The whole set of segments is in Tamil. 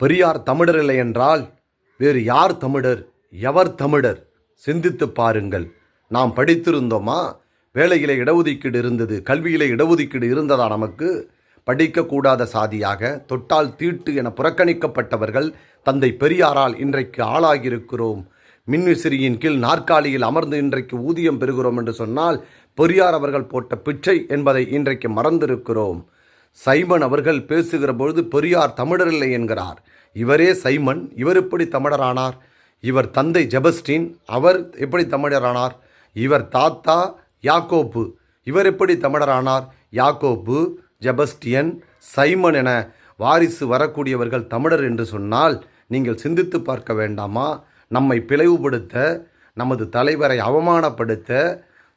பெரியார் தமிழர் இல்லை என்றால் வேறு யார் தமிழர்? எவர் தமிழர்? சிந்தித்து பாருங்கள். நாம் படித்திருந்தோமா? வேலையிலே இடஒதுக்கீடு இருந்தது, கல்வியிலே இடஒதுக்கீடு இருந்ததா? நமக்கு படிக்கக்கூடாத சாதியாக, தொட்டால் தீட்டு என புறக்கணிக்கப்பட்டவர்கள் தந்தை பெரியாரால் இன்றைக்கு ஆளாகியிருக்கிறோம். மின்விசிறியின் கீழ் நாற்காலியில் அமர்ந்து இன்றைக்கு ஊதியம் பெறுகிறோம் என்று சொன்னால் பெரியார் அவர்கள் போட்ட பிச்சை என்பதை இன்றைக்கு மறந்திருக்கிறோம். சைமன் அவர்கள் பேசுகிற பொழுது பெரியார் தமிழர் இல்லை என்கிறார். இவரே சைமன், இவர் எப்படி தமிழரானார்? இவர் தந்தை ஜெபஸ்டீன், அவர் எப்படி தமிழரானார்? இவர் தாத்தா யாக்கோப்பு, இவர் எப்படி தமிழரானார்? யாக்கோப்பு, ஜெபஸ்டியன், சைமன் என வாரிசு வரக்கூடியவர்கள் தமிழர் என்று சொன்னால் நீங்கள் சிந்தித்து பார்க்க வேண்டாமா? நம்மை பிளவுபடுத்த, நமது தலைவரை அவமானப்படுத்த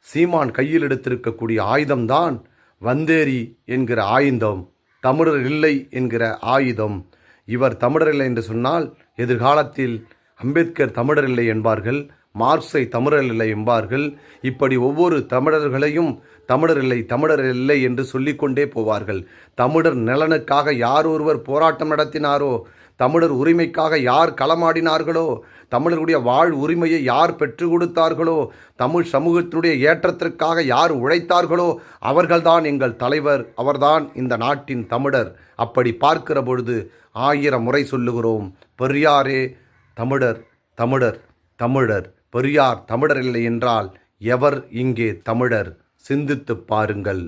சீமான் கையில் எடுத்திருக்கக்கூடிய ஆயுதம்தான் வந்தேரி என்கிற ஆயுதம், தமிழர் இல்லை என்கிற ஆயுதம். இவர் தமிழர் இல்லை என்று சொன்னால் எதிர்காலத்தில் அம்பேத்கர் தமிழர் இல்லை என்பார்கள், மார்க்ஸை தமிழர் இல்லை என்பார்கள். இப்படி ஒவ்வொரு தமிழர்களையும் தமிழர் இல்லை என்று சொல்லிக்கொண்டே போவார்கள். தமிழர் நலனுக்காக யார் ஒருவர் போராட்டம் நடத்தினாரோ, தமிழர் உரிமைக்காக யார் களமாடினார்களோ, தமிழர்களுடைய வாழ் உரிமையை யார் பெற்று கொடுத்தார்களோ, தமிழ் சமூகத்தினுடைய ஏற்றத்திற்காக யார் உழைத்தார்களோ அவர்கள்தான் எங்கள் தலைவர், அவர்தான் இந்த நாட்டின் தமிழர். அப்படி பார்க்கிற பொழுது 1000 முறை சொல்லுகிறோம், பெரியாரே தமிழர், தமிழர், தமிழர். பெரியார் தமிழர் இல்லை என்றால் எவர் இங்கே தமிழர்? சிந்தித்து பாருங்கள்.